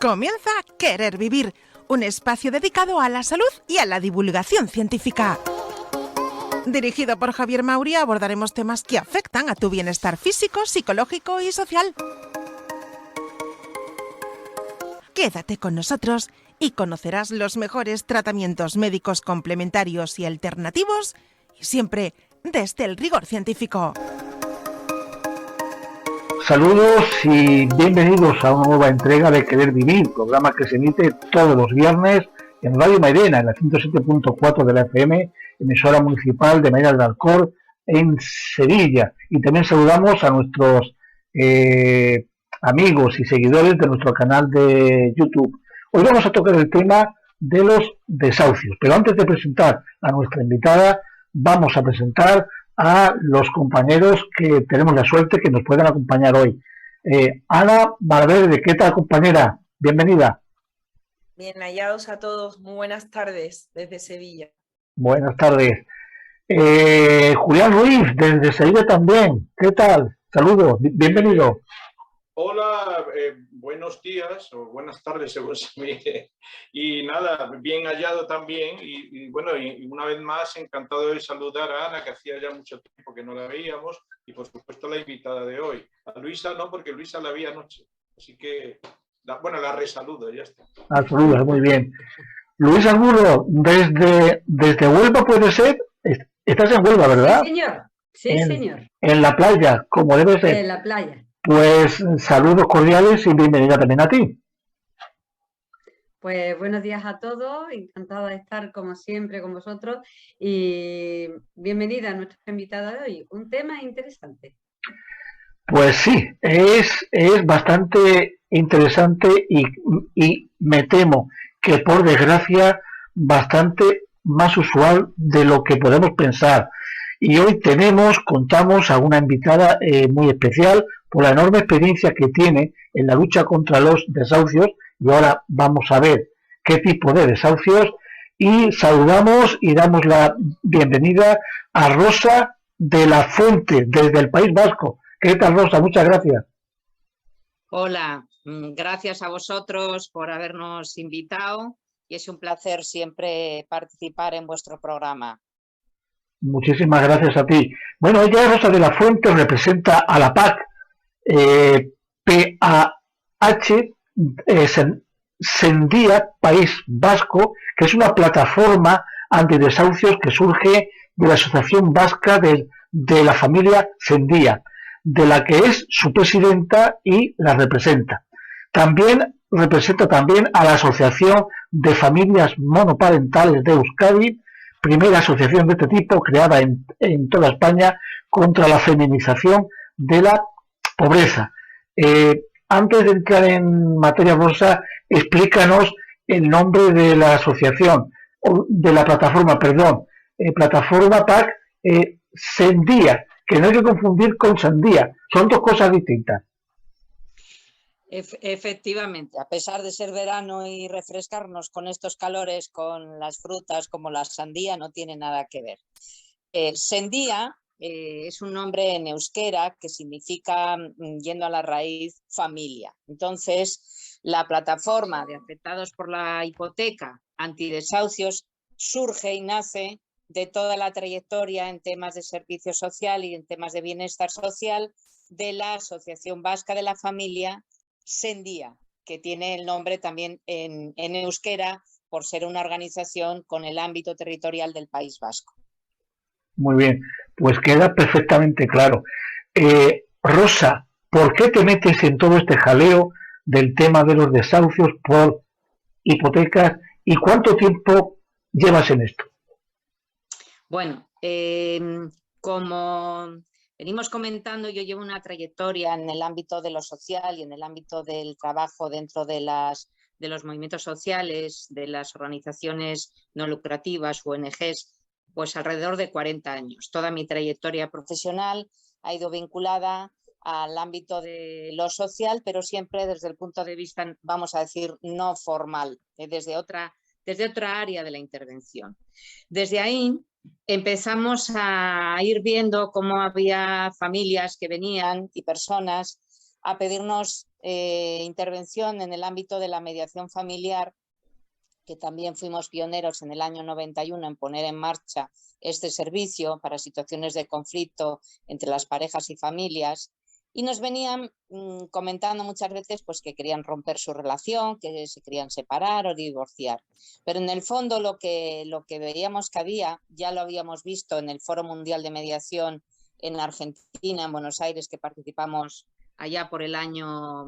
Comienza Querer Vivir, un espacio dedicado a la salud y a la divulgación científica. Dirigido por Javier Mauri, abordaremos temas que afectan a tu bienestar físico, psicológico y social. Quédate con nosotros y conocerás los mejores tratamientos médicos complementarios y alternativos, y siempre desde el rigor científico. Saludos y bienvenidos a una nueva entrega de Querer Vivir, programa que se emite todos los viernes en Radio Mairena, en la 107.4 de la FM, emisora municipal de Mairena del Alcor, en Sevilla. Y también saludamos a nuestros amigos y seguidores de nuestro canal de YouTube. Hoy vamos a tocar el tema de los desahucios, pero antes de presentar a nuestra invitada, vamos a presentar a los compañeros que tenemos la suerte que nos puedan acompañar hoy. Ana Valverde, ¿qué tal, compañera? Bienvenida. Bien hallados a todos, muy buenas tardes desde Sevilla. Buenas tardes. Julián Ruiz, desde Sevilla también, ¿qué tal? Saludos, bienvenido. Hola, buenos días o buenas tardes según se mire. Y nada, bien hallado también y bueno, y una vez más encantado de saludar a Ana, que hacía ya mucho tiempo que no la veíamos, y por supuesto la invitada de hoy. A Luisa no, porque Luisa la vi anoche, así que la resaludo, ya está. Saludos, muy bien. Luis Armuro, desde Huelva, ¿puede ser? Estás en Huelva, ¿verdad? Sí, señor. Sí, señor. En la playa, como debe ser. En la playa. Pues saludos cordiales y bienvenida también a ti. Pues buenos días a todos, encantada de estar como siempre con vosotros y bienvenida a nuestra invitada de hoy. Un tema interesante. Pues sí, es bastante interesante y me temo que por desgracia bastante más usual de lo que podemos pensar. Y hoy contamos a una invitada muy especial por la enorme experiencia que tiene en la lucha contra los desahucios, y ahora vamos a ver qué tipo de desahucios, y saludamos y damos la bienvenida a Rosa de la Fuente, desde el País Vasco. ¿Qué tal, Rosa? Muchas gracias. Hola, gracias a vosotros por habernos invitado y es un placer siempre participar en vuestro programa. Muchísimas gracias a ti. Bueno, ella, Rosa de la Fuente, representa a la PAC, PAH, Sendía País Vasco, que es una plataforma antidesahucios que surge de la Asociación Vasca de la familia Sendía, de la que es su presidenta y la representa. También representa a la Asociación de Familias Monoparentales de Euskadi, primera asociación de este tipo creada en toda España contra la feminización de la pobreza. Antes de entrar en materia, Rosa, explícanos el nombre de la asociación, de la plataforma, plataforma PAC Sendía, que no hay que confundir con sandía, son dos cosas distintas. Efectivamente, a pesar de ser verano y refrescarnos con estos calores, con las frutas como la sandía, no tiene nada que ver. Sendía es un nombre en euskera que significa, yendo a la raíz, familia. Entonces, la plataforma de afectados por la hipoteca antidesahucios surge y nace de toda la trayectoria en temas de servicio social y en temas de bienestar social de la Asociación Vasca de la Familia Sendía, que tiene el nombre también en euskera por ser una organización con el ámbito territorial del País Vasco. Muy bien, pues queda perfectamente claro. Rosa, ¿por qué te metes en todo este jaleo del tema de los desahucios por hipotecas y cuánto tiempo llevas en esto? Bueno, como venimos comentando, yo llevo una trayectoria en el ámbito de lo social y en el ámbito del trabajo dentro de los movimientos sociales, de las organizaciones no lucrativas, ONGs, pues alrededor de 40 años. Toda mi trayectoria profesional ha ido vinculada al ámbito de lo social, pero siempre desde el punto de vista, vamos a decir, no formal, desde otra área de la intervención. Desde ahí empezamos a ir viendo cómo había familias que venían y personas a pedirnos intervención en el ámbito de la mediación familiar, que también fuimos pioneros en el año 91 en poner en marcha este servicio para situaciones de conflicto entre las parejas y familias, y nos venían comentando muchas veces pues, que querían romper su relación, que se querían separar o divorciar. Pero en el fondo lo que veíamos que había, ya lo habíamos visto en el Foro Mundial de Mediación en Argentina, en Buenos Aires, que participamos allá por el año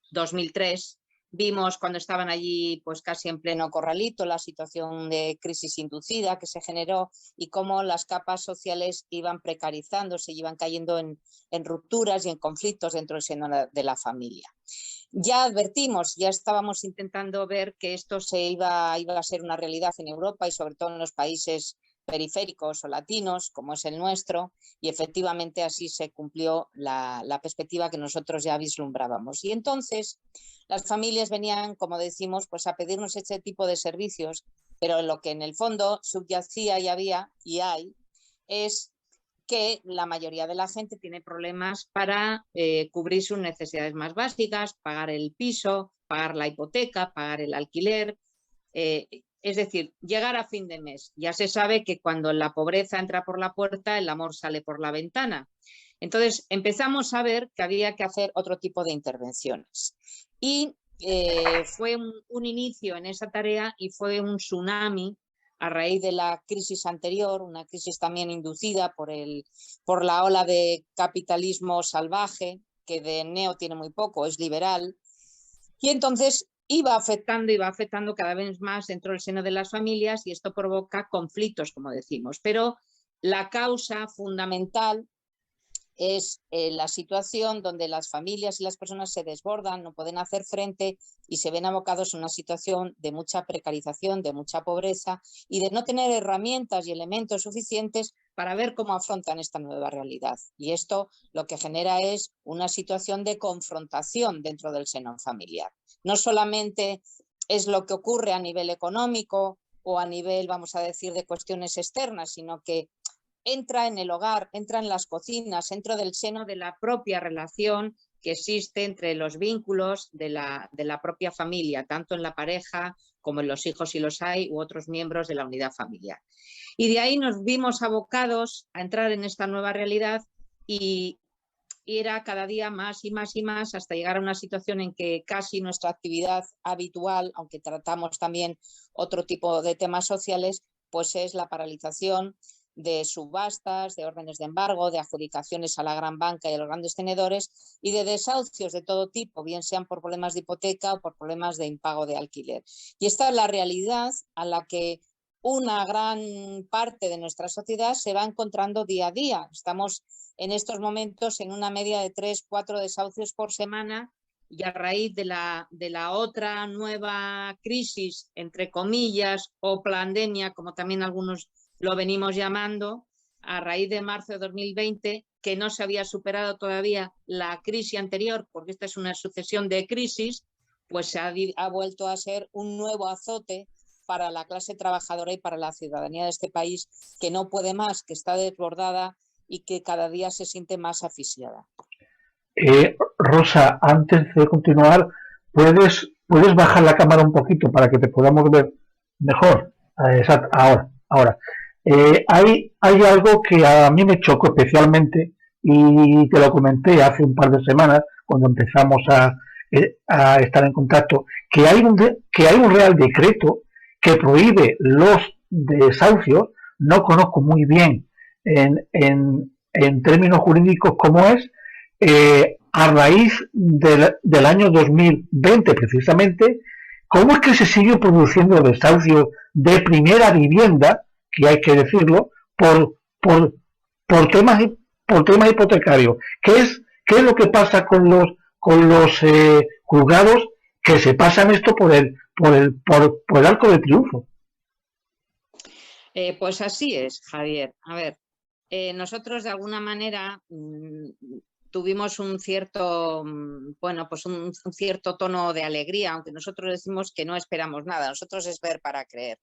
2003, vimos cuando estaban allí pues casi en pleno corralito la situación de crisis inducida que se generó y cómo las capas sociales iban precarizándose y iban cayendo en rupturas y en conflictos dentro del seno de la familia. Ya advertimos, ya estábamos intentando ver que esto iba a ser una realidad en Europa y sobre todo en los países periféricos o latinos, como es el nuestro, y efectivamente así se cumplió la perspectiva que nosotros ya vislumbrábamos. Y entonces las familias venían, como decimos, pues a pedirnos este tipo de servicios, pero lo que en el fondo subyacía y había y hay es que la mayoría de la gente tiene problemas para cubrir sus necesidades más básicas, pagar el piso, pagar la hipoteca, pagar el alquiler, es decir, llegar a fin de mes. Ya se sabe que cuando la pobreza entra por la puerta, el amor sale por la ventana. Entonces empezamos a ver que había que hacer otro tipo de intervenciones. Y fue un inicio en esa tarea y fue un tsunami a raíz de la crisis anterior, una crisis también inducida por la ola de capitalismo salvaje, que de neo tiene muy poco, es liberal. Y entonces iba afectando cada vez más dentro del seno de las familias y esto provoca conflictos, como decimos. Pero la causa fundamental es la situación donde las familias y las personas se desbordan, no pueden hacer frente y se ven abocados en una situación de mucha precarización, de mucha pobreza y de no tener herramientas y elementos suficientes para ver cómo afrontan esta nueva realidad. Y esto lo que genera es una situación de confrontación dentro del seno familiar. No solamente es lo que ocurre a nivel económico o a nivel, vamos a decir, de cuestiones externas, sino que entra en el hogar, entra en las cocinas, dentro del seno de la propia relación que existe entre los vínculos de la propia familia, tanto en la pareja como en los hijos si los hay u otros miembros de la unidad familiar. Y de ahí nos vimos abocados a entrar en esta nueva realidad y era cada día más y más y más hasta llegar a una situación en que casi nuestra actividad habitual, aunque tratamos también otro tipo de temas sociales, pues es la paralización de subastas, de órdenes de embargo, de adjudicaciones a la gran banca y a los grandes tenedores y de desahucios de todo tipo, bien sean por problemas de hipoteca o por problemas de impago de alquiler. Y esta es la realidad a la que una gran parte de nuestra sociedad se va encontrando día a día. Estamos en estos momentos en una media de 3-4 desahucios por semana y a raíz de la otra nueva crisis, entre comillas, o pandemia, como también algunos lo venimos llamando, a raíz de marzo de 2020, que no se había superado todavía la crisis anterior, porque esta es una sucesión de crisis, pues ha vuelto a ser un nuevo azote para la clase trabajadora y para la ciudadanía de este país, que no puede más, que está desbordada y que cada día se siente más asfixiada. Rosa, antes de continuar, ¿puedes bajar la cámara un poquito para que te podamos ver mejor? Exacto, ahora. Hay algo que a mí me chocó especialmente y te lo comenté hace un par de semanas cuando empezamos a estar en contacto, que hay un real decreto que prohíbe los desahucios. No conozco muy bien en términos jurídicos cómo es, a raíz del año 2020 precisamente, cómo es que se sigue produciendo desahucios de primera vivienda, que hay que decirlo, por temas hipotecarios. ¿Qué es lo que pasa con los juzgados que se pasan esto por el arco de triunfo? Pues así es, Javier. A ver, nosotros de alguna manera tuvimos un cierto, bueno, pues un cierto tono de alegría, aunque nosotros decimos que no esperamos nada, nosotros es ver para creer.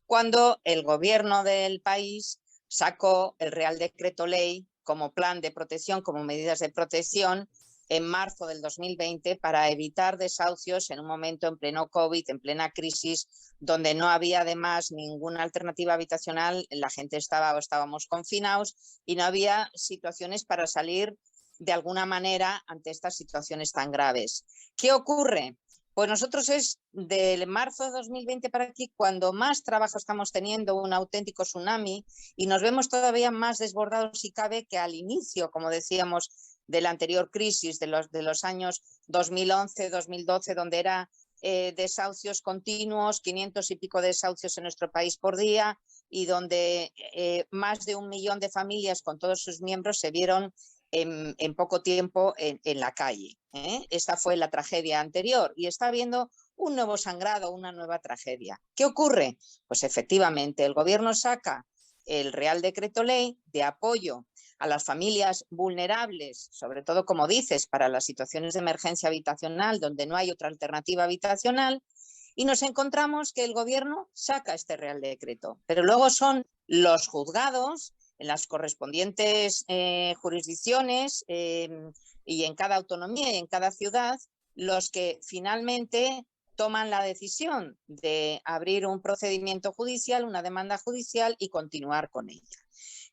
Cuando el gobierno del país sacó el Real Decreto Ley como plan de protección, como medidas de protección, en marzo del 2020 para evitar desahucios en un momento en pleno COVID, en plena crisis, donde no había además ninguna alternativa habitacional, la gente estábamos confinados y no había situaciones para salir de alguna manera ante estas situaciones tan graves. ¿Qué ocurre? Pues nosotros es de marzo de 2020 para aquí cuando más trabajo estamos teniendo, un auténtico tsunami, y nos vemos todavía más desbordados si cabe que al inicio, como decíamos, de la anterior crisis de los años 2011, 2012, donde era desahucios continuos, 500 y pico desahucios en nuestro país por día, y donde más de 1 millón de familias con todos sus miembros se vieron en poco tiempo en la calle. Esta fue la tragedia anterior y está habiendo un nuevo sangrado, una nueva tragedia. ¿Qué ocurre? Pues efectivamente el gobierno saca el Real Decreto Ley de apoyo a las familias vulnerables, sobre todo, como dices, para las situaciones de emergencia habitacional donde no hay otra alternativa habitacional, y nos encontramos que el gobierno saca este Real Decreto, pero luego son los juzgados en las correspondientes jurisdicciones y en cada autonomía y en cada ciudad los que finalmente toman la decisión de abrir un procedimiento judicial, una demanda judicial y continuar con ella.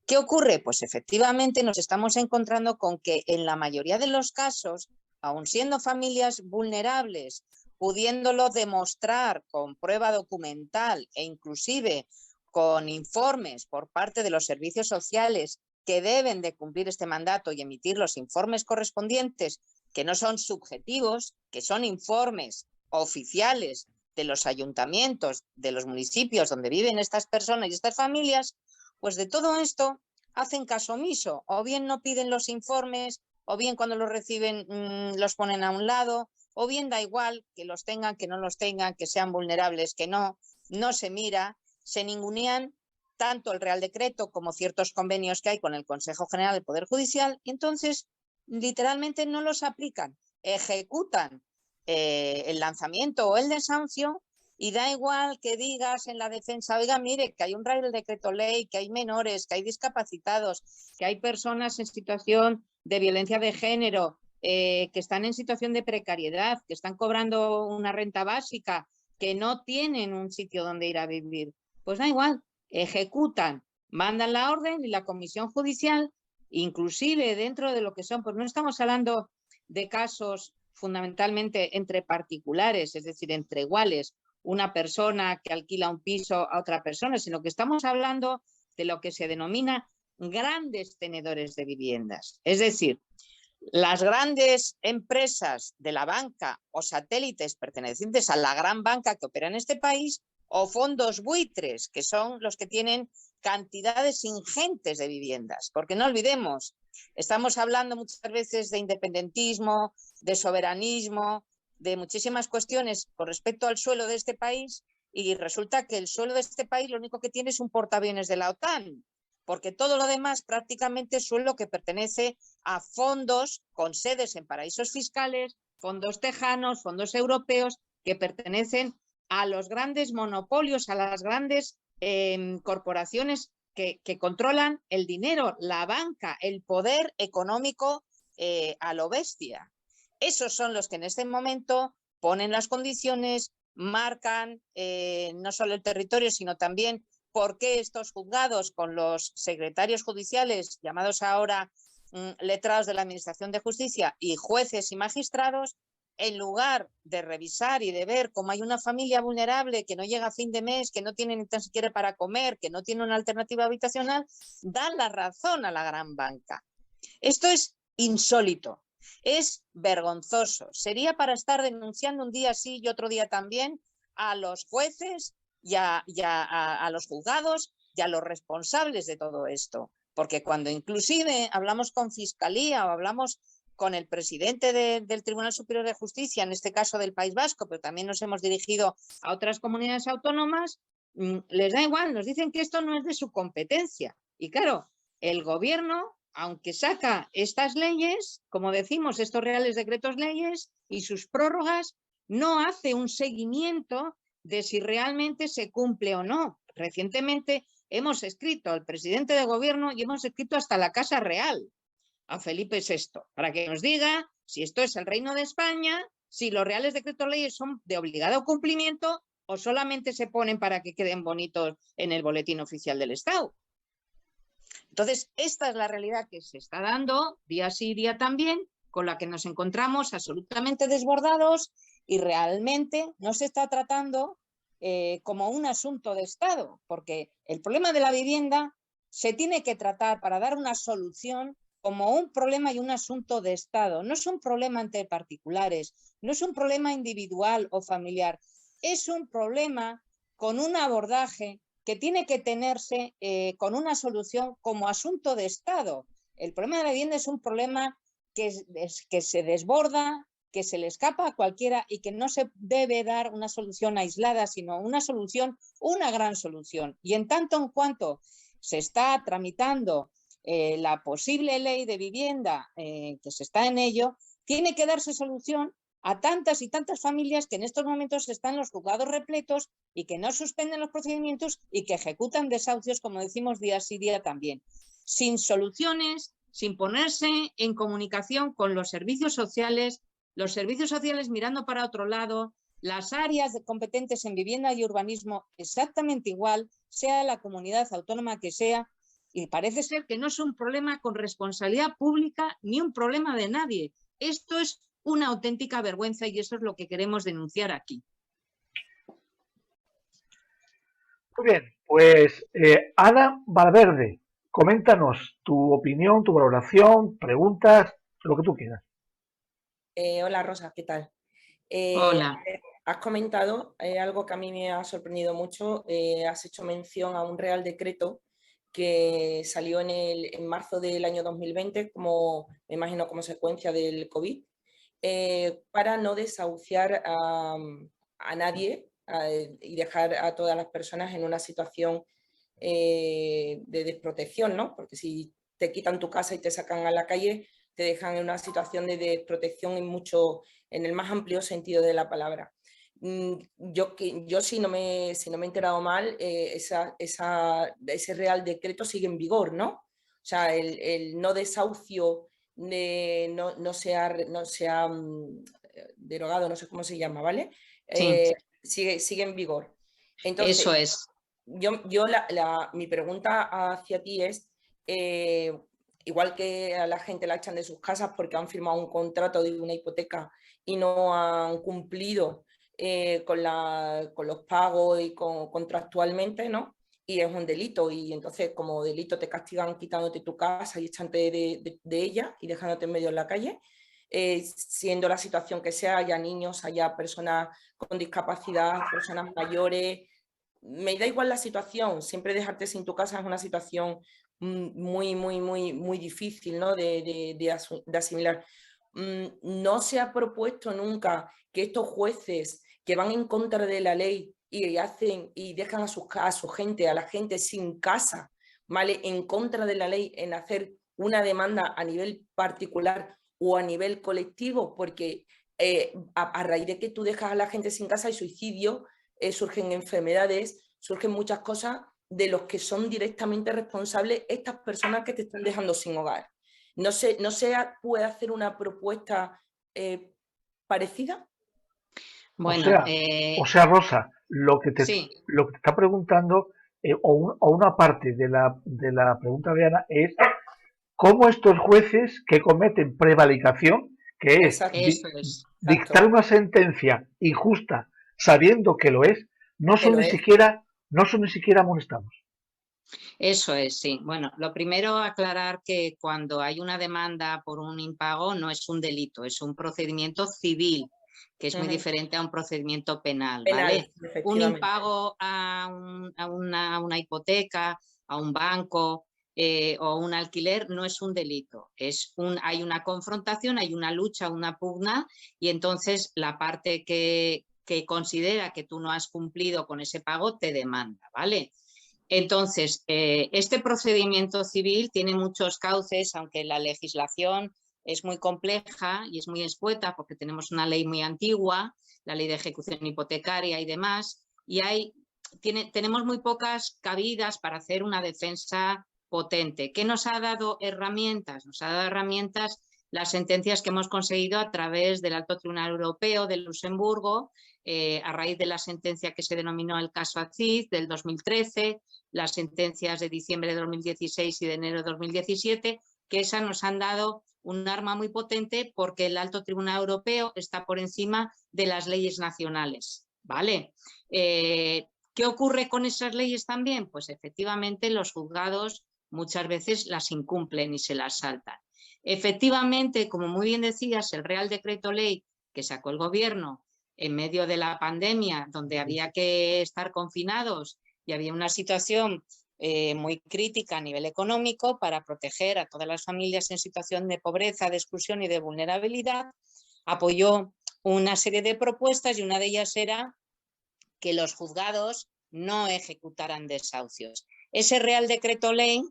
¿Qué ocurre? Pues efectivamente nos estamos encontrando con que en la mayoría de los casos, aun siendo familias vulnerables, pudiéndolo demostrar con prueba documental e inclusive con informes por parte de los servicios sociales que deben de cumplir este mandato y emitir los informes correspondientes, que no son subjetivos, que son informes oficiales de los ayuntamientos, de los municipios donde viven estas personas y estas familias, pues de todo esto hacen caso omiso, o bien no piden los informes, o bien cuando los reciben los ponen a un lado, o bien da igual que los tengan, que no los tengan, que sean vulnerables, que no se mira, se ningunean tanto el Real Decreto como ciertos convenios que hay con el Consejo General del Poder Judicial, y entonces literalmente no los aplican, ejecutan el lanzamiento o el desahucio. Y da igual que digas en la defensa, oiga, mire, que hay un Real Decreto Ley, que hay menores, que hay discapacitados, que hay personas en situación de violencia de género, que están en situación de precariedad, que están cobrando una renta básica, que no tienen un sitio donde ir a vivir. Pues da igual, ejecutan, mandan la orden y la comisión judicial, inclusive dentro de lo que son, pues no estamos hablando de casos fundamentalmente entre particulares, es decir, entre iguales, una persona que alquila un piso a otra persona, sino que estamos hablando de lo que se denomina grandes tenedores de viviendas. Es decir, las grandes empresas de la banca o satélites pertenecientes a la gran banca que opera en este país, o fondos buitres, que son los que tienen cantidades ingentes de viviendas. Porque no olvidemos, estamos hablando muchas veces de independentismo, de soberanismo, de muchísimas cuestiones con respecto al suelo de este país, y resulta que el suelo de este país lo único que tiene es un portaaviones de la OTAN, porque todo lo demás prácticamente es suelo que pertenece a fondos con sedes en paraísos fiscales, fondos tejanos, fondos europeos, que pertenecen a los grandes monopolios, a las grandes corporaciones que controlan el dinero, la banca, el poder económico a lo bestia. Esos son los que en este momento ponen las condiciones, marcan no solo el territorio, sino también por qué estos juzgados con los secretarios judiciales, llamados ahora letrados de la Administración de Justicia, y jueces y magistrados, en lugar de revisar y de ver cómo hay una familia vulnerable que no llega a fin de mes, que no tiene ni tan siquiera para comer, que no tiene una alternativa habitacional, dan la razón a la gran banca. Esto es insólito. Es vergonzoso. Sería para estar denunciando un día sí y otro día también a los jueces y a los juzgados y a los responsables de todo esto. Porque cuando inclusive hablamos con Fiscalía o hablamos con el presidente del Tribunal Superior de Justicia, en este caso del País Vasco, pero también nos hemos dirigido a otras comunidades autónomas, les da igual, nos dicen que esto no es de su competencia. Y claro, el gobierno aunque saca estas leyes, como decimos, estos reales decretos leyes y sus prórrogas, no hace un seguimiento de si realmente se cumple o no. Recientemente hemos escrito al presidente de gobierno y hemos escrito hasta la Casa Real, a Felipe VI, para que nos diga si esto es el Reino de España, si los reales decretos leyes son de obligado cumplimiento o solamente se ponen para que queden bonitos en el boletín oficial del Estado. Entonces, esta es la realidad que se está dando día sí, día también, con la que nos encontramos absolutamente desbordados y realmente no se está tratando como un asunto de Estado, porque el problema de la vivienda se tiene que tratar para dar una solución como un problema y un asunto de Estado. No es un problema entre particulares, no es un problema individual o familiar, es un problema con un abordaje que tiene que tenerse con una solución como asunto de Estado. El problema de la vivienda es un problema que se desborda, que se le escapa a cualquiera y que no se debe dar una solución aislada, sino una solución, una gran solución. Y en tanto en cuanto se está tramitando la posible ley de vivienda, que se está en ello, tiene que darse solución a tantas y tantas familias que en estos momentos están los juzgados repletos y que no suspenden los procedimientos y que ejecutan desahucios, como decimos, día sí día también, sin soluciones, sin ponerse en comunicación con los servicios sociales mirando para otro lado, las áreas competentes en vivienda y urbanismo exactamente igual, sea la comunidad autónoma que sea, y parece ser que no es un problema con responsabilidad pública ni un problema de nadie. Esto es una auténtica vergüenza y eso es lo que queremos denunciar aquí. Muy bien, pues Ana Valverde, coméntanos tu opinión, tu valoración, preguntas, lo que tú quieras. Hola Rosa, ¿qué tal? Hola. Has comentado algo que a mí me ha sorprendido mucho. Has hecho mención a un Real Decreto que salió en marzo del año 2020, como me imagino como secuencia del COVID, para no desahuciar a nadie y dejar a todas las personas en una situación de desprotección, ¿no? Porque si te quitan tu casa y te sacan a la calle, te dejan en una situación de desprotección en el más amplio sentido de la palabra. Yo si no me he enterado mal, ese Real Decreto sigue en vigor, ¿no? O sea, el no desahucio no sea derogado, no sé cómo se llama, ¿vale? Sí. Sigue en vigor. Entonces, eso es. Mi pregunta hacia ti es, igual que a la gente la echan de sus casas porque han firmado un contrato de una hipoteca y no han cumplido con los pagos y contractualmente, ¿no? Y es un delito y entonces como delito te castigan quitándote tu casa y echándote de ella y dejándote en medio de la calle, siendo la situación que sea, haya niños, haya personas con discapacidad, personas mayores. Me da igual la situación, siempre dejarte sin tu casa es una situación muy difícil, ¿no? de asimilar. No se ha propuesto nunca que estos jueces que van en contra de la ley y dejan a su gente, a la gente sin casa, ¿vale? En contra de la ley, en hacer una demanda a nivel particular o a nivel colectivo, porque a raíz de que tú dejas a la gente sin casa hay suicidio, surgen enfermedades, surgen muchas cosas de los que son directamente responsables estas personas que te están dejando sin hogar. No se puede hacer una propuesta parecida. Bueno, o sea, Rosa, lo que te está preguntando, o una parte de la pregunta de Ana es cómo estos jueces que cometen prevaricación, que es dictar una sentencia injusta sabiendo que lo es, no son ni siquiera amonestados. Eso es, sí. Bueno, lo primero aclarar que cuando hay una demanda por un impago no es un delito, es un procedimiento civil, que es muy diferente a un procedimiento penal, ¿vale? Un impago a una hipoteca, a un banco o un alquiler no es un delito, hay una confrontación, hay una lucha, una pugna y entonces la parte que considera que tú no has cumplido con ese pago te demanda, ¿vale? Entonces, este procedimiento civil tiene muchos cauces, aunque la legislación es muy compleja y es muy escueta porque tenemos una ley muy antigua, la ley de ejecución hipotecaria y demás, y tenemos muy pocas cabidas para hacer una defensa potente. ¿Qué nos ha dado herramientas? Nos ha dado herramientas las sentencias que hemos conseguido a través del Alto Tribunal Europeo de Luxemburgo, a raíz de la sentencia que se denominó el caso Aziz del 2013, las sentencias de diciembre de 2016 y de enero de 2017, que esas nos han dado un arma muy potente porque el Alto Tribunal Europeo está por encima de las leyes nacionales, ¿vale? ¿Qué ocurre con esas leyes también? Pues efectivamente los juzgados muchas veces las incumplen y se las saltan. Efectivamente, como muy bien decías, el Real Decreto Ley que sacó el gobierno en medio de la pandemia, donde había que estar confinados y había una situación muy crítica a nivel económico para proteger a todas las familias en situación de pobreza, de exclusión y de vulnerabilidad, apoyó una serie de propuestas y una de ellas era que los juzgados no ejecutaran desahucios. Ese Real Decreto Ley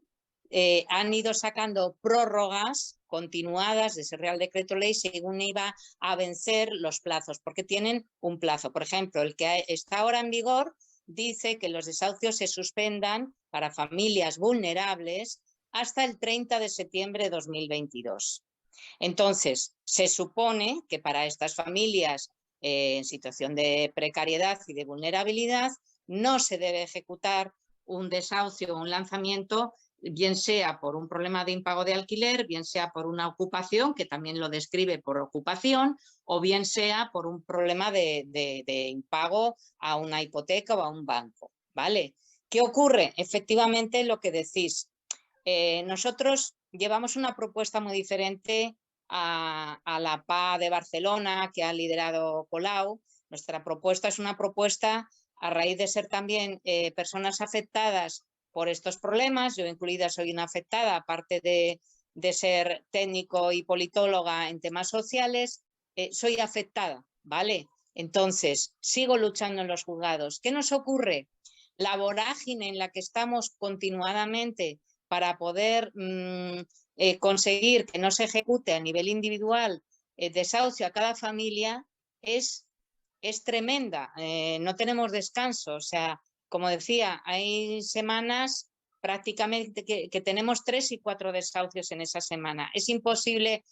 han ido sacando prórrogas continuadas de ese Real Decreto Ley según iba a vencer los plazos, porque tienen un plazo. Por ejemplo, el que está ahora en vigor dice que los desahucios se suspendan para familias vulnerables hasta el 30 de septiembre de 2022. Entonces, se supone que para estas familias en situación de precariedad y de vulnerabilidad no se debe ejecutar un desahucio o un lanzamiento, bien sea por un problema de impago de alquiler, bien sea por una ocupación, que también lo describe por ocupación, o bien sea por un problema de impago a una hipoteca o a un banco, ¿vale? ¿Qué ocurre? Efectivamente, lo que decís. Nosotros llevamos una propuesta muy diferente a la PA de Barcelona que ha liderado Colau. Nuestra propuesta es una propuesta a raíz de ser también personas afectadas por estos problemas. Yo incluida soy una afectada, aparte de ser técnico y politóloga en temas sociales, soy afectada, ¿vale? Entonces, sigo luchando en los juzgados. ¿Qué nos ocurre? La vorágine en la que estamos continuadamente para poder conseguir que no se ejecute a nivel individual desahucio a cada familia es tremenda. No tenemos descanso. O sea, como decía, hay semanas prácticamente que tenemos 3 y 4 desahucios en esa semana. Es imposible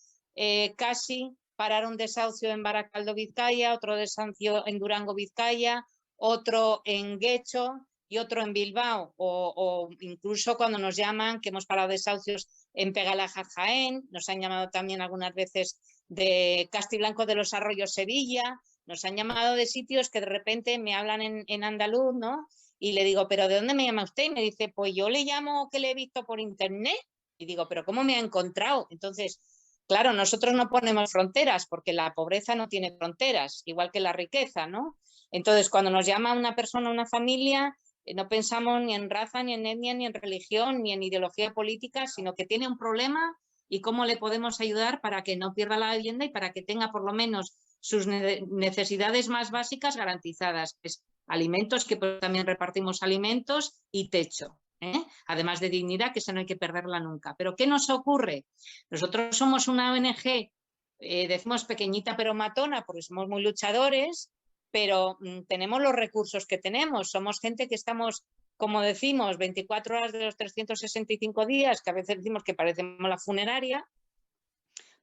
casi parar un desahucio en Baracaldo, Vizcaya, otro desahucio en Durango, Vizcaya, otro en Guecho y otro en Bilbao, o incluso cuando nos llaman, que hemos parado desahucios en Pegalaja, Jaén, nos han llamado también algunas veces de Castiblanco de los Arroyos, Sevilla, nos han llamado de sitios que de repente me hablan en andaluz, ¿no? Y le digo, ¿pero de dónde me llama usted? Y me dice, pues yo le llamo que le he visto por internet. Y digo, ¿pero cómo me ha encontrado? Entonces, claro, nosotros no ponemos fronteras porque la pobreza no tiene fronteras, igual que la riqueza, ¿no? Entonces, cuando nos llama una persona, una familia, no pensamos ni en raza, ni en etnia, ni en religión, ni en ideología política, sino que tiene un problema y cómo le podemos ayudar para que no pierda la vivienda y para que tenga por lo menos sus necesidades más básicas garantizadas, es alimentos, que pues también repartimos alimentos, y techo, además de dignidad, que eso no hay que perderla nunca. Pero ¿qué nos ocurre? Nosotros somos una ONG, decimos pequeñita pero matona, porque somos muy luchadores, pero tenemos los recursos que tenemos, somos gente que estamos, como decimos, 24 horas de los 365 días, que a veces decimos que parecemos la funeraria,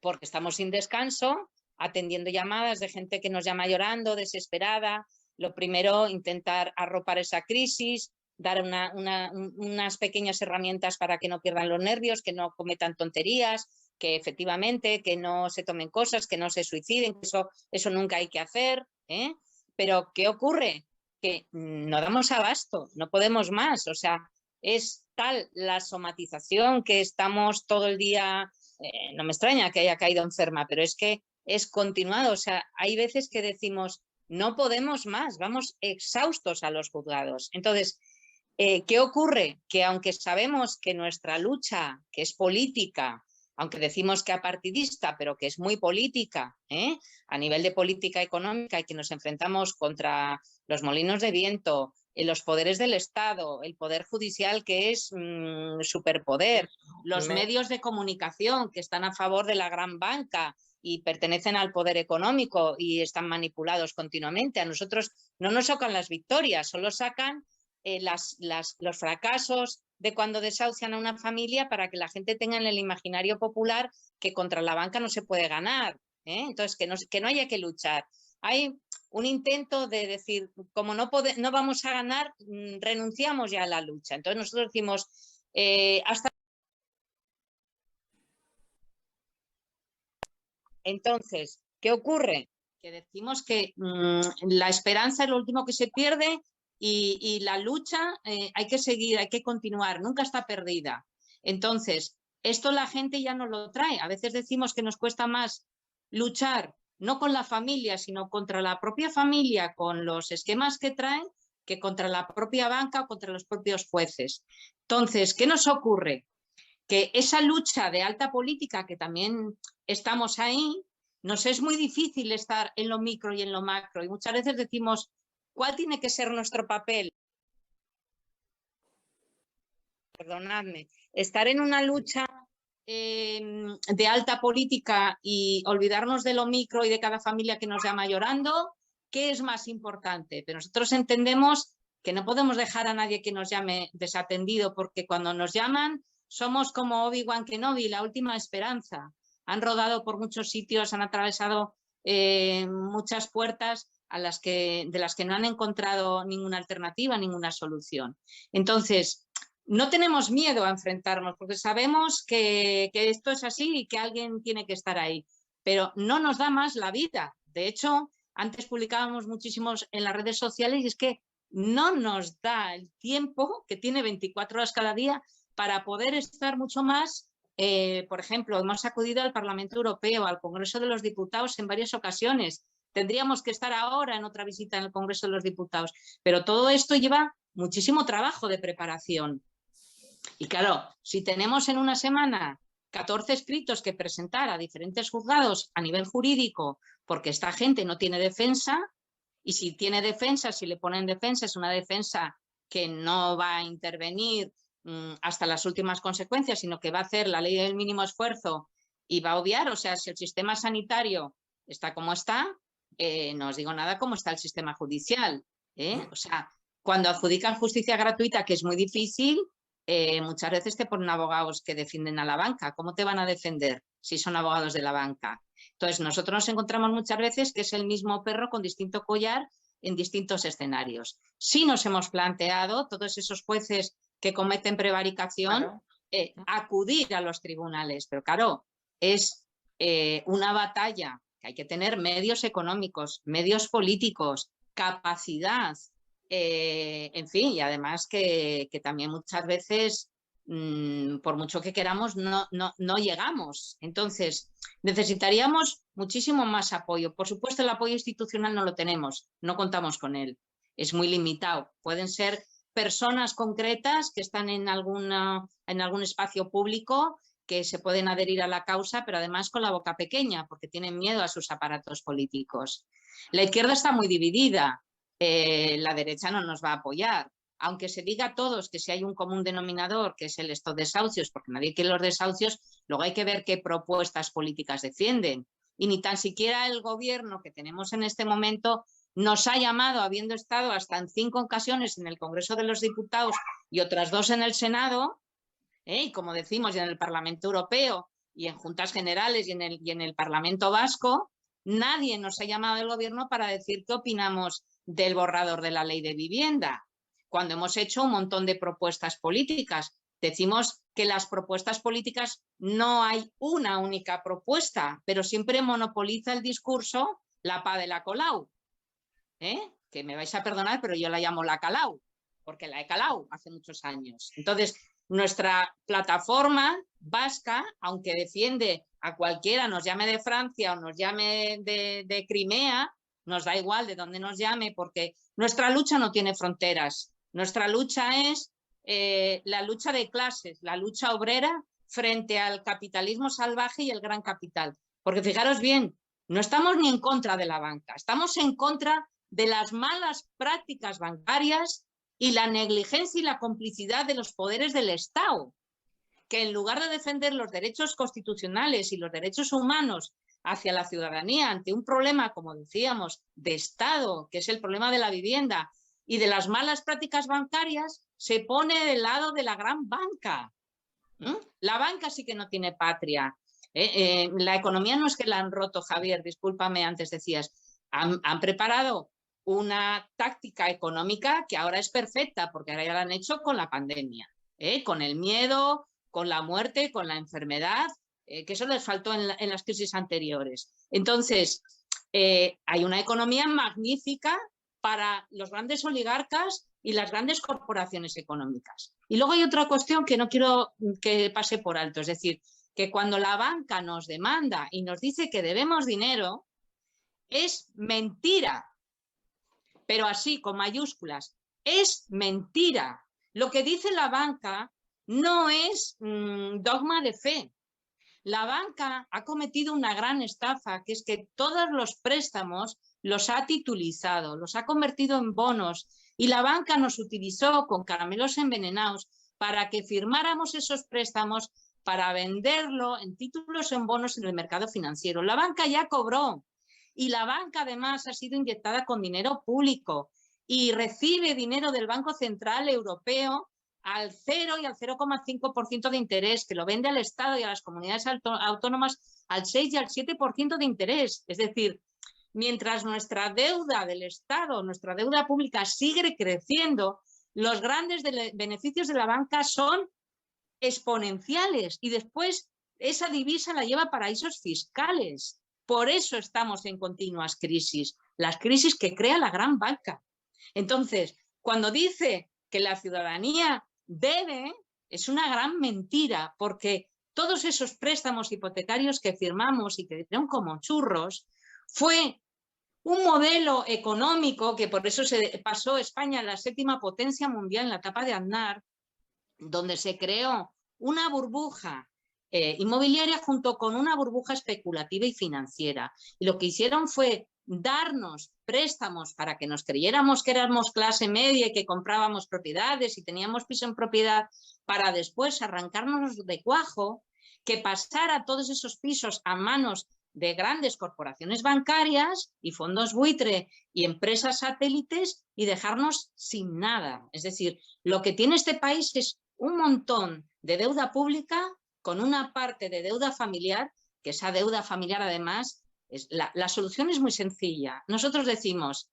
porque estamos sin descanso, atendiendo llamadas de gente que nos llama llorando, desesperada. Lo primero, intentar arropar esa crisis, dar unas pequeñas herramientas para que no pierdan los nervios, que no cometan tonterías, que efectivamente, que no se tomen cosas, que no se suiciden, que eso nunca hay que hacer, ¿eh? Pero ¿qué ocurre? Que no damos abasto, no podemos más. O sea, es tal la somatización que estamos todo el día, no me extraña que haya caído enferma, pero es que es continuado. O sea, hay veces que decimos, no podemos más, vamos exhaustos a los juzgados. Entonces, ¿qué ocurre? Que aunque sabemos que nuestra lucha, que es política, aunque decimos que apartidista, pero que es muy política, a nivel de política económica, y que nos enfrentamos contra los molinos de viento, los poderes del Estado, el poder judicial que es superpoder, los medios de comunicación que están a favor de la gran banca y pertenecen al poder económico y están manipulados continuamente. A nosotros no nos sacan las victorias, solo sacan los fracasos de cuando desahucian a una familia para que la gente tenga en el imaginario popular que contra la banca no se puede ganar, ¿eh? Entonces, que no haya que luchar. Hay un intento de decir, como no vamos a ganar, renunciamos ya a la lucha. Entonces nosotros decimos, hasta... Entonces, ¿qué ocurre? Que decimos que la esperanza es lo último que se pierde y la lucha hay que seguir, hay que continuar, nunca está perdida. Entonces, esto la gente ya no lo trae. A veces decimos que nos cuesta más luchar, no con la familia, sino contra la propia familia, con los esquemas que traen, que contra la propia banca o contra los propios jueces. Entonces, ¿qué nos ocurre? Que esa lucha de alta política, que también estamos ahí, nos es muy difícil estar en lo micro y en lo macro. Y muchas veces decimos, ¿cuál tiene que ser nuestro papel? Perdonadme, estar en una lucha de alta política y olvidarnos de lo micro y de cada familia que nos llama llorando, ¿qué es más importante? Pero nosotros entendemos que no podemos dejar a nadie que nos llame desatendido, porque cuando nos llaman somos como Obi-Wan Kenobi, la última esperanza. Han rodado por muchos sitios, han atravesado muchas puertas de las que no han encontrado ninguna alternativa, ninguna solución. Entonces, no tenemos miedo a enfrentarnos porque sabemos que esto es así y que alguien tiene que estar ahí, pero no nos da más la vida. De hecho, antes publicábamos muchísimos en las redes sociales y es que no nos da el tiempo, que tiene 24 horas cada día, para poder estar mucho más. Por ejemplo, hemos acudido al Parlamento Europeo, al Congreso de los Diputados en varias ocasiones. Tendríamos que estar ahora en otra visita en el Congreso de los Diputados, pero todo esto lleva muchísimo trabajo de preparación. Y claro, si tenemos en una semana 14 escritos que presentar a diferentes juzgados a nivel jurídico porque esta gente no tiene defensa, y si tiene defensa, si le ponen defensa, es una defensa que no va a intervenir hasta las últimas consecuencias, sino que va a hacer la ley del mínimo esfuerzo y va a obviar, o sea, si el sistema sanitario está como está, no os digo nada cómo está el sistema judicial, ¿eh? O sea, cuando adjudican justicia gratuita, que es muy difícil, muchas veces te ponen abogados que defienden a la banca. ¿Cómo te van a defender si son abogados de la banca? Entonces, nosotros nos encontramos muchas veces que es el mismo perro con distinto collar en distintos escenarios. Sí nos hemos planteado, todos esos jueces que cometen prevaricación, acudir a los tribunales, pero claro, es una batalla que hay que tener medios económicos, medios políticos, capacidad, en fin, y además que también muchas veces, por mucho que queramos, no llegamos. Entonces, necesitaríamos muchísimo más apoyo. Por supuesto, el apoyo institucional no lo tenemos, no contamos con él, es muy limitado. Pueden ser personas concretas que están en algún espacio público que se pueden adherir a la causa, pero además con la boca pequeña, porque tienen miedo a sus aparatos políticos. La izquierda está muy dividida. La derecha no nos va a apoyar, aunque se diga a todos que si hay un común denominador, que es estos desahucios, porque nadie quiere los desahucios, luego hay que ver qué propuestas políticas defienden. Y ni tan siquiera el gobierno que tenemos en este momento nos ha llamado, habiendo estado hasta en 5 ocasiones en el Congreso de los Diputados y otras 2 en el Senado, y como decimos, y en el Parlamento Europeo, y en Juntas Generales y en el Parlamento Vasco, nadie nos ha llamado del gobierno para decir qué opinamos del borrador de la ley de vivienda, cuando hemos hecho un montón de propuestas políticas. Decimos que las propuestas políticas no hay una única propuesta, pero siempre monopoliza el discurso la PA de la Colau, que me vais a perdonar, pero yo la llamo la Calau, porque la he calado hace muchos años. Entonces, nuestra plataforma vasca, aunque defiende a cualquiera, nos llame de Francia o nos llame de Crimea, nos da igual de dónde nos llame, porque nuestra lucha no tiene fronteras. Nuestra lucha es la lucha de clases, la lucha obrera frente al capitalismo salvaje y el gran capital. Porque fijaros bien, no estamos ni en contra de la banca, estamos en contra de las malas prácticas bancarias y la negligencia y la complicidad de los poderes del Estado, que en lugar de defender los derechos constitucionales y los derechos humanos hacia la ciudadanía ante un problema, como decíamos, de Estado, que es el problema de la vivienda y de las malas prácticas bancarias, se pone del lado de la gran banca. La banca sí que no tiene patria. La economía no es que la han roto, Javier, discúlpame, antes decías. Han preparado una táctica económica que ahora es perfecta, porque ahora ya la han hecho con la pandemia, con el miedo, con la muerte, con la enfermedad, que eso les faltó en las crisis anteriores. Entonces, hay una economía magnífica para los grandes oligarcas y las grandes corporaciones económicas. Y luego hay otra cuestión que no quiero que pase por alto, es decir, que cuando la banca nos demanda y nos dice que debemos dinero, es mentira, pero así, con mayúsculas, es mentira. Lo que dice la banca no es dogma de fe. La banca ha cometido una gran estafa, que es que todos los préstamos los ha titulizado, los ha convertido en bonos, y la banca nos utilizó con caramelos envenenados para que firmáramos esos préstamos para venderlo en títulos en bonos en el mercado financiero. La banca ya cobró y la banca además ha sido inyectada con dinero público y recibe dinero del Banco Central Europeo al 0 y al 0,5% de interés, que lo vende al Estado y a las comunidades autónomas al 6 y al 7% de interés. Es decir, mientras nuestra deuda del Estado, nuestra deuda pública sigue creciendo, los grandes beneficios de la banca son exponenciales y después esa divisa la lleva a paraísos fiscales. Por eso estamos en continuas crisis, las crisis que crea la gran banca. Entonces, cuando dice que la ciudadanía debe, es una gran mentira, porque todos esos préstamos hipotecarios que firmamos y que dieron como churros, fue un modelo económico que por eso se pasó España a la 7ª potencia mundial en la etapa de Aznar, donde se creó una burbuja inmobiliaria junto con una burbuja especulativa y financiera. Y lo que hicieron fue darnos préstamos para que nos creyéramos que éramos clase media y que comprábamos propiedades y teníamos piso en propiedad, para después arrancarnos de cuajo, que pasara todos esos pisos a manos de grandes corporaciones bancarias y fondos buitre y empresas satélites y dejarnos sin nada. Es decir, lo que tiene este país es un montón de deuda pública con una parte de deuda familiar, que esa deuda familiar además, la solución es muy sencilla. Nosotros decimos,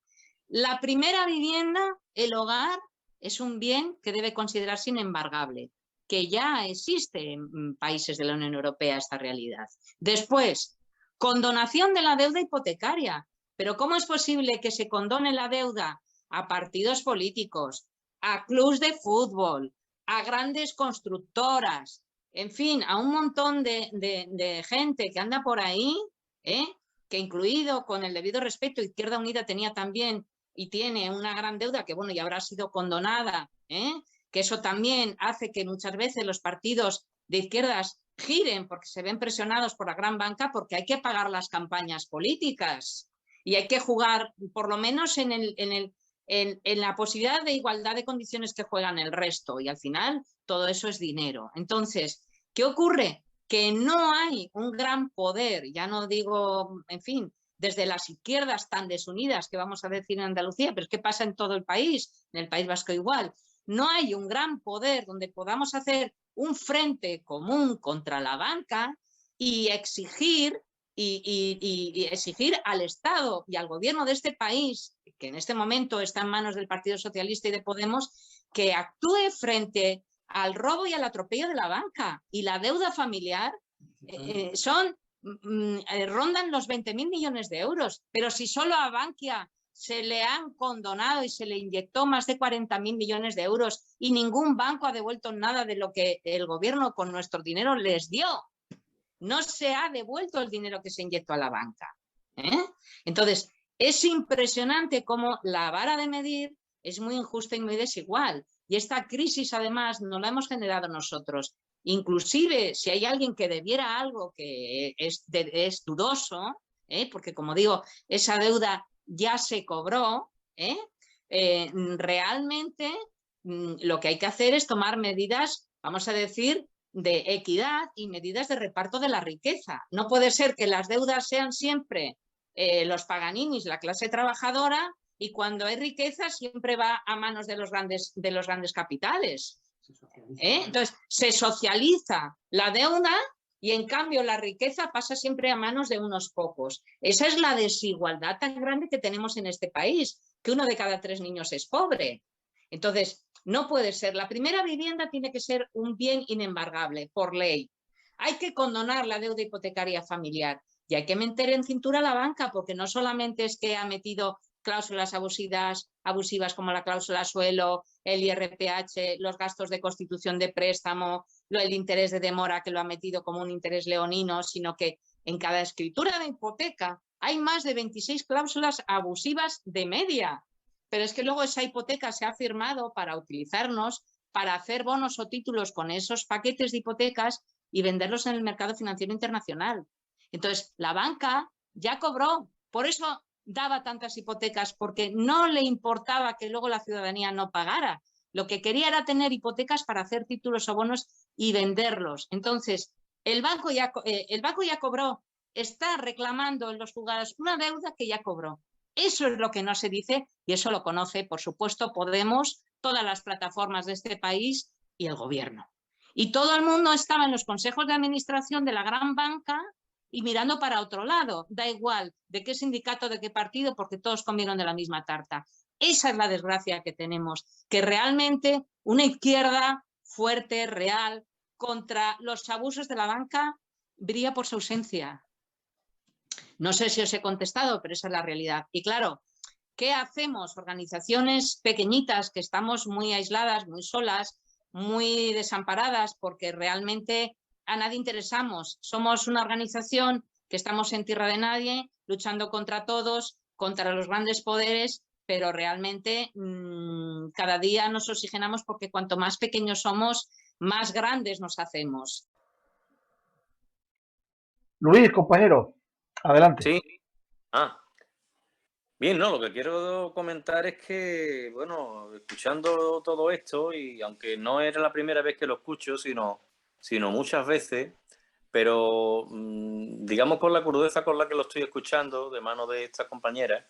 la primera vivienda, el hogar, es un bien que debe considerarse inembargable, que ya existe en países de la Unión Europea esta realidad. Después, condonación de la deuda hipotecaria. Pero ¿cómo es posible que se condone la deuda a partidos políticos, a clubes de fútbol, a grandes constructoras, en fin, a un montón de gente que anda por ahí, que incluido con el debido respeto, Izquierda Unida tenía también y tiene una gran deuda que, bueno, ya habrá sido condonada, que eso también hace que muchas veces los partidos de izquierdas giren porque se ven presionados por la gran banca, porque hay que pagar las campañas políticas y hay que jugar por lo menos en la posibilidad de igualdad de condiciones que juegan el resto, y al final todo eso es dinero. Entonces, ¿qué ocurre? Que no hay un gran poder, ya no digo, en fin, desde las izquierdas tan desunidas que vamos a decir en Andalucía, pero es que pasa en todo el país, en el País Vasco igual. No hay un gran poder donde podamos hacer un frente común contra la banca y exigir al Estado y al gobierno de este país, que en este momento está en manos del Partido Socialista y de Podemos, que actúe frente al robo y al atropello de la banca. Y la deuda familiar rondan los 20.000 millones de euros, pero si solo a Bankia se le han condonado y se le inyectó más de 40.000 millones de euros y ningún banco ha devuelto nada de lo que el gobierno con nuestro dinero les dio. No se ha devuelto el dinero que se inyectó a la banca. Entonces, es impresionante cómo la vara de medir es muy injusta y muy desigual. Y esta crisis, además, no la hemos generado nosotros. Inclusive, si hay alguien que debiera algo que es dudoso, porque, como digo, esa deuda ya se cobró, realmente lo que hay que hacer es tomar medidas, vamos a decir, de equidad y medidas de reparto de la riqueza. No puede ser que las deudas sean siempre los paganinis, la clase trabajadora, y cuando hay riqueza siempre va a manos de los grandes capitales. Entonces, se socializa la deuda y en cambio la riqueza pasa siempre a manos de unos pocos. Esa es la desigualdad tan grande que tenemos en este país, que 1 de cada 3 niños es pobre. Entonces, no puede ser. La primera vivienda tiene que ser un bien inembargable, por ley. Hay que condonar la deuda hipotecaria familiar y hay que meter en cintura a la banca, porque no solamente es que ha metido cláusulas abusivas como la cláusula suelo, el IRPH, los gastos de constitución de préstamo, el interés de demora que lo ha metido como un interés leonino, sino que en cada escritura de hipoteca hay más de 26 cláusulas abusivas de media. Pero es que luego esa hipoteca se ha firmado para utilizarnos, para hacer bonos o títulos con esos paquetes de hipotecas y venderlos en el mercado financiero internacional. Entonces, la banca ya cobró, por eso daba tantas hipotecas, porque no le importaba que luego la ciudadanía no pagara. Lo que quería era tener hipotecas para hacer títulos o bonos y venderlos. Entonces, el banco ya cobró, está reclamando en los juzgados una deuda que ya cobró. Eso es lo que no se dice y eso lo conoce, por supuesto, Podemos, todas las plataformas de este país y el gobierno. Y todo el mundo estaba en los consejos de administración de la gran banca y mirando para otro lado. Da igual de qué sindicato, de qué partido, porque todos comieron de la misma tarta. Esa es la desgracia que tenemos, que realmente una izquierda fuerte, real, contra los abusos de la banca, brilla por su ausencia. No sé si os he contestado, pero esa es la realidad. Y claro, ¿qué hacemos? Organizaciones pequeñitas que estamos muy aisladas, muy solas, muy desamparadas, porque realmente a nadie interesamos. Somos una organización que estamos en tierra de nadie, luchando contra todos, contra los grandes poderes, pero realmente cada día nos oxigenamos porque cuanto más pequeños somos, más grandes nos hacemos. Luis, compañero, adelante. Sí. Bien, no, lo que quiero comentar es que, bueno, escuchando todo esto, y aunque no era la primera vez que lo escucho, sino muchas veces, pero digamos con la crudeza con la que lo estoy escuchando de mano de esta compañera,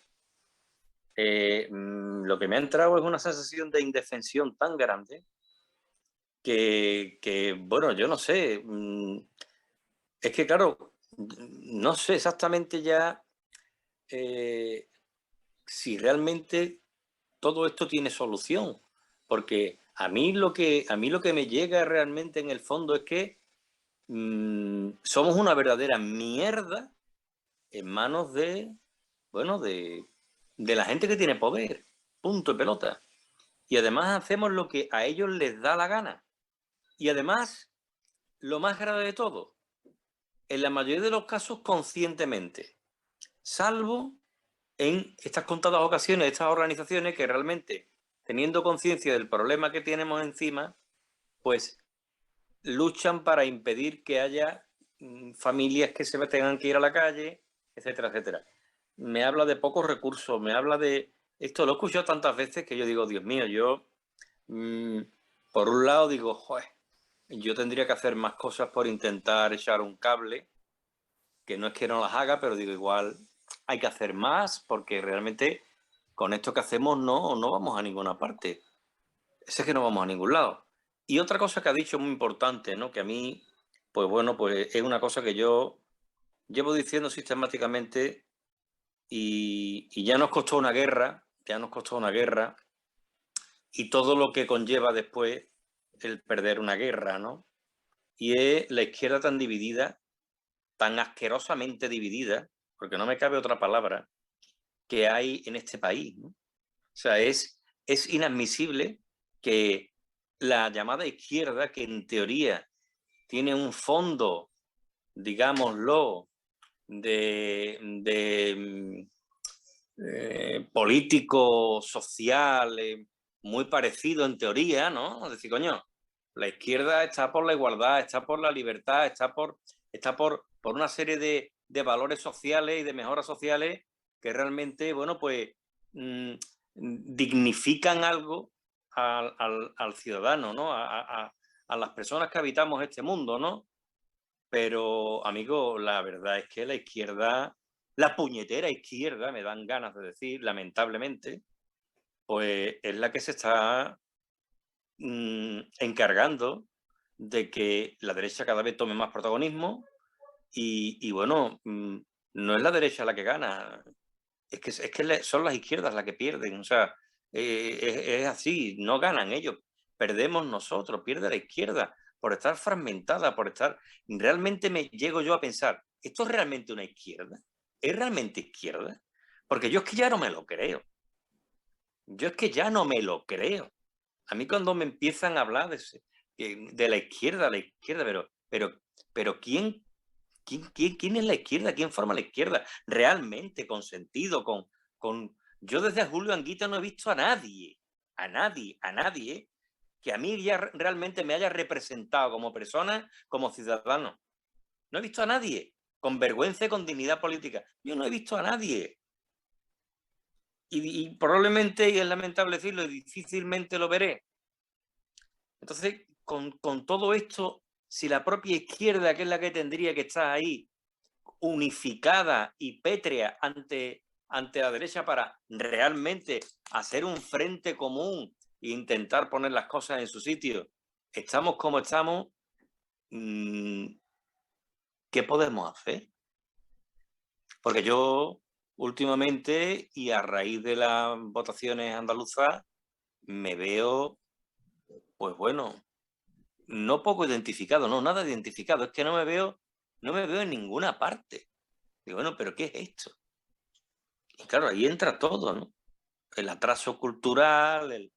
lo que me ha entrado es una sensación de indefensión tan grande que bueno, yo no sé, es que claro, no sé exactamente ya si realmente todo esto tiene solución, porque a mí lo que me llega realmente en el fondo es que somos una verdadera mierda en manos de, bueno, de la gente que tiene poder, punto y pelota. Y además hacemos lo que a ellos les da la gana. Y además, lo más grave de todo, en la mayoría de los casos conscientemente, salvo en estas contadas ocasiones, estas organizaciones que realmente, teniendo conciencia del problema que tenemos encima, pues luchan para impedir que haya familias que se tengan que ir a la calle, etcétera, etcétera. Me habla de pocos recursos, me habla de... Esto lo he escuchado tantas veces que yo digo, Dios mío, yo por un lado digo, joder, yo tendría que hacer más cosas por intentar echar un cable, que no es que no las haga, pero digo, igual hay que hacer más porque realmente con esto que hacemos no vamos a ninguna parte. Es que no vamos a ningún lado. Y otra cosa que ha dicho muy importante, ¿no? Que a mí, pues bueno, pues es una cosa que yo llevo diciendo sistemáticamente y ya nos costó una guerra, y todo lo que conlleva después el perder una guerra, ¿no? Y es la izquierda tan dividida, tan asquerosamente dividida, porque no me cabe otra palabra, que hay en este país, ¿no? O sea, es inadmisible que la llamada izquierda, que en teoría tiene un fondo, digámoslo, de político, social, muy parecido en teoría, ¿no? Es decir, coño, la izquierda está por la igualdad, está por la libertad, está por una serie de valores sociales y de mejoras sociales que realmente, bueno, pues dignifican algo al ciudadano, ¿no? A las personas que habitamos este mundo, ¿no? Pero, amigo, la verdad es que la izquierda, la puñetera izquierda, me dan ganas de decir, lamentablemente, pues es la que se está encargando de que la derecha cada vez tome más protagonismo y bueno, no es la derecha la que gana, es que son las izquierdas las que pierden, o sea, es así, no ganan ellos, perdemos nosotros, pierde la izquierda por estar fragmentada, por estar... Realmente me llego yo a pensar, ¿esto es realmente una izquierda? ¿Es realmente izquierda? Porque yo es que ya no me lo creo. Yo es que ya no me lo creo. A mí cuando me empiezan a hablar de la izquierda, pero ¿quién es la izquierda? ¿Quién forma la izquierda? Realmente, con sentido, Yo desde Julio Anguita no he visto a nadie, que a mí ya realmente me haya representado como persona, como ciudadano. No he visto a nadie con vergüenza y con dignidad política. Yo no he visto a nadie. Y probablemente, y es lamentable decirlo, difícilmente lo veré. Entonces, con todo esto, si la propia izquierda, que es la que tendría que estar ahí, unificada y pétrea ante la derecha para realmente hacer un frente común e intentar poner las cosas en su sitio, estamos como estamos, ¿qué podemos hacer? Porque yo últimamente, y a raíz de las votaciones andaluzas, me veo, pues bueno, no poco identificado, no, nada identificado, es que no me veo en ninguna parte. Digo, bueno, ¿pero qué es esto? Y claro, ahí entra todo, ¿no? El atraso cultural,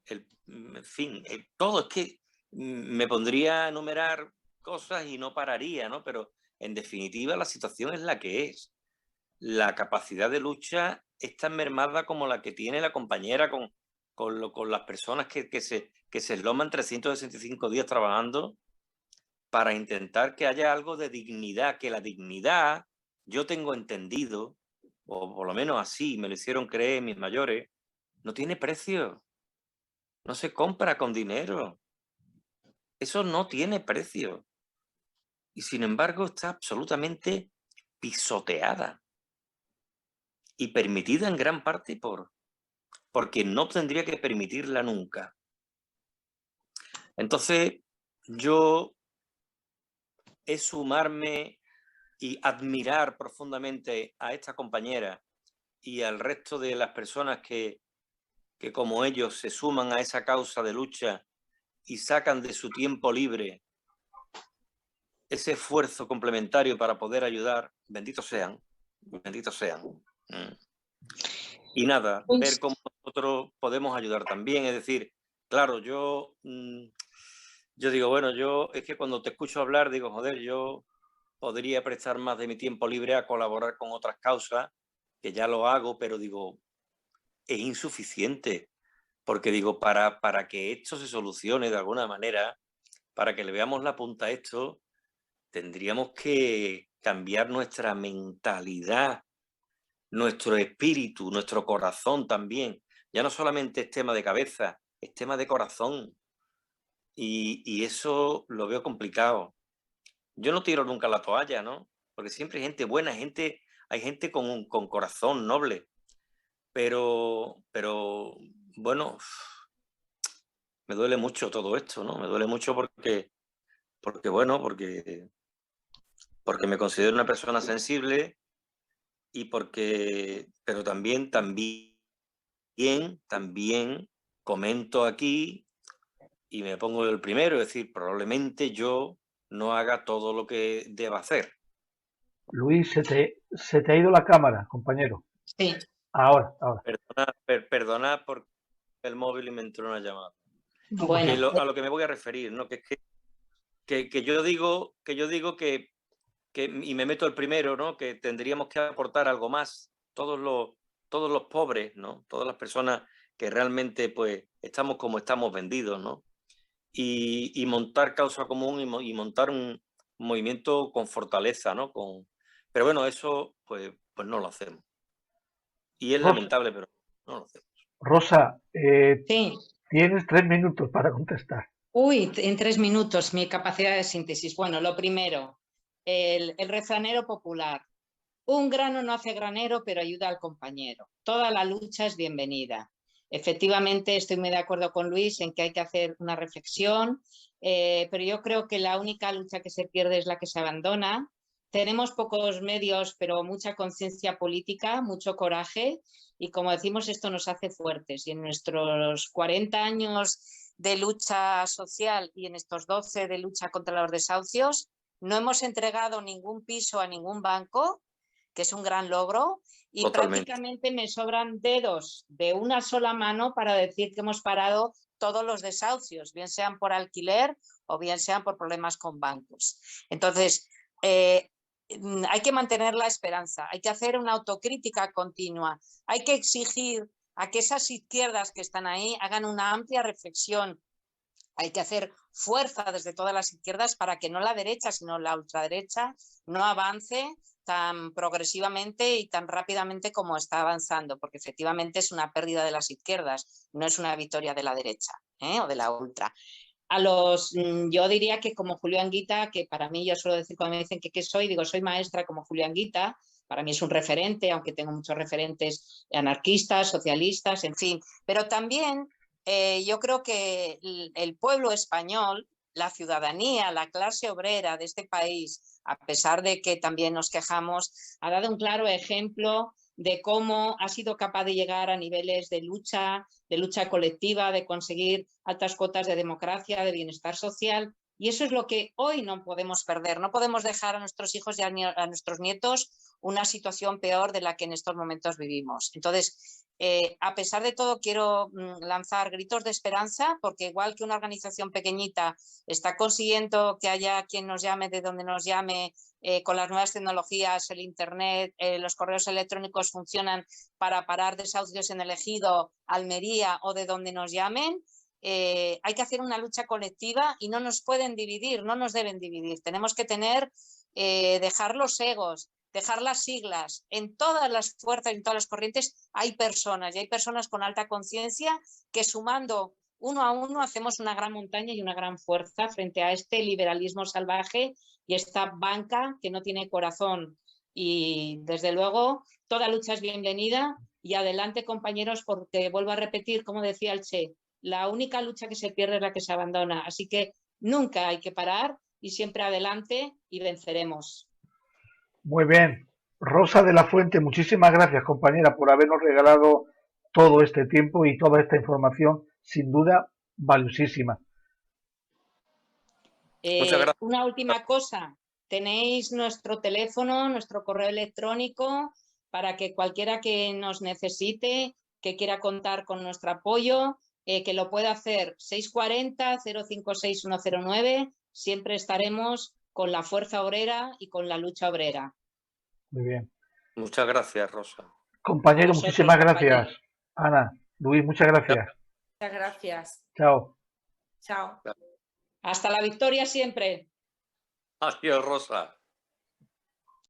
en fin, todo. Es que me pondría a enumerar cosas y no pararía, ¿no? Pero en definitiva la situación es la que es. La capacidad de lucha es tan mermada como la que tiene la compañera con las personas que se esloman 365 días trabajando para intentar que haya algo de dignidad, que la dignidad, yo tengo entendido, o por lo menos así me lo hicieron creer mis mayores, no tiene precio, no se compra con dinero, eso no tiene precio. Y sin embargo está absolutamente pisoteada y permitida en gran parte porque no tendría que permitirla nunca. Entonces, yo es sumarme y admirar profundamente a esta compañera y al resto de las personas que como ellos se suman a esa causa de lucha y sacan de su tiempo libre ese esfuerzo complementario para poder ayudar, benditos sean, benditos sean. Y nada, ver cómo nosotros podemos ayudar también, es decir, claro, yo digo, bueno, es que cuando te escucho hablar digo, joder, yo podría prestar más de mi tiempo libre a colaborar con otras causas, que ya lo hago, pero digo, es insuficiente, porque digo, para que esto se solucione de alguna manera, para que le veamos la punta a esto, tendríamos que cambiar nuestra mentalidad, nuestro espíritu, nuestro corazón también. Ya no solamente es tema de cabeza, es tema de corazón. Y eso lo veo complicado. Yo no tiro nunca la toalla, ¿no? Porque siempre hay gente buena, hay gente con corazón noble. Pero bueno, me duele mucho todo esto, ¿no? Me duele mucho porque me considero una persona sensible y pero también comento aquí y me pongo el primero, es decir, probablemente yo no haga todo lo que deba hacer. Luis, se te ha ido la cámara, compañero. Sí. Ahora. Perdona por el móvil y me entró una llamada. Bueno. A lo que me voy a referir, ¿no? Que yo digo que y me meto el primero, ¿no? Que tendríamos que aportar algo más, todos los pobres, ¿no? Todas las personas que realmente pues estamos como estamos vendidos, ¿no? Y montar causa común y montar un movimiento con fortaleza, ¿no? Pero bueno, eso pues no lo hacemos. Y es lamentable, pero no lo hacemos. Rosa, Sí. tienes 3 minutos para contestar. Uy, en 3 minutos, mi capacidad de síntesis. Bueno, lo primero, el refranero popular. Un grano no hace granero, pero ayuda al compañero. Toda la lucha es bienvenida. Efectivamente, estoy muy de acuerdo con Luis en que hay que hacer una reflexión, pero yo creo que la única lucha que se pierde es la que se abandona. Tenemos pocos medios, pero mucha conciencia política, mucho coraje y, como decimos, esto nos hace fuertes. Y en nuestros 40 años de lucha social y en estos 12 de lucha contra los desahucios, no hemos entregado ningún piso a ningún banco, que es un gran logro, y Totalmente. prácticamente me sobran dedos de una sola mano para decir que hemos parado todos los desahucios, bien sean por alquiler o bien sean por problemas con bancos. Entonces, hay que mantener la esperanza, hay que hacer una autocrítica continua, hay que exigir a que esas izquierdas que están ahí hagan una amplia reflexión. Hay que hacer fuerza desde todas las izquierdas para que no la derecha, sino la ultraderecha no avance tan progresivamente y tan rápidamente como está avanzando, porque efectivamente es una pérdida de las izquierdas, no es una victoria de la derecha, o de la ultra. Yo diría que como Julio Anguita, que para mí, yo suelo decir cuando me dicen que qué soy, digo soy maestra como Julio Anguita, para mí es un referente, aunque tengo muchos referentes anarquistas, socialistas, en fin, pero también yo creo que el pueblo español, la ciudadanía, la clase obrera de este país, a pesar de que también nos quejamos, ha dado un claro ejemplo de cómo ha sido capaz de llegar a niveles de lucha colectiva, de conseguir altas cuotas de democracia, de bienestar social. Y eso es lo que hoy no podemos perder. No podemos dejar a nuestros hijos y a nuestros nietos una situación peor de la que en estos momentos vivimos. Entonces, a pesar de todo, quiero lanzar gritos de esperanza, porque igual que una organización pequeñita está consiguiendo que haya quien nos llame de donde nos llame, con las nuevas tecnologías, el internet, los correos electrónicos funcionan para parar desahucios en el Ejido, Almería o de donde nos llamen. Hay que hacer una lucha colectiva y no nos pueden dividir, no nos deben dividir. Tenemos que dejar los egos, dejar las siglas. En todas las fuerzas, en todas las corrientes hay personas, y hay personas con alta conciencia que, sumando uno a uno, hacemos una gran montaña y una gran fuerza frente a este liberalismo salvaje y esta banca que no tiene corazón. Y desde luego toda lucha es bienvenida, y adelante, compañeros, porque vuelvo a repetir, como decía el Che, la única lucha que se pierde es la que se abandona, así que nunca hay que parar y siempre adelante, y venceremos. Muy bien. Rosa de la Fuente, muchísimas gracias, compañera, por habernos regalado todo este tiempo y toda esta información, sin duda, valiosísima. Muchas gracias. Una última cosa, tenéis nuestro teléfono, nuestro correo electrónico, para que cualquiera que nos necesite, que quiera contar con nuestro apoyo, que lo pueda hacer 640-056-109. Siempre estaremos con la fuerza obrera y con la lucha obrera. Muy bien. Muchas gracias, Rosa. Compañero, Vosotros, muchísimas gracias. compañeros. Ana, Luis, muchas gracias. Muchas gracias. Chao. Chao. Hasta la victoria siempre. Adiós, Rosa.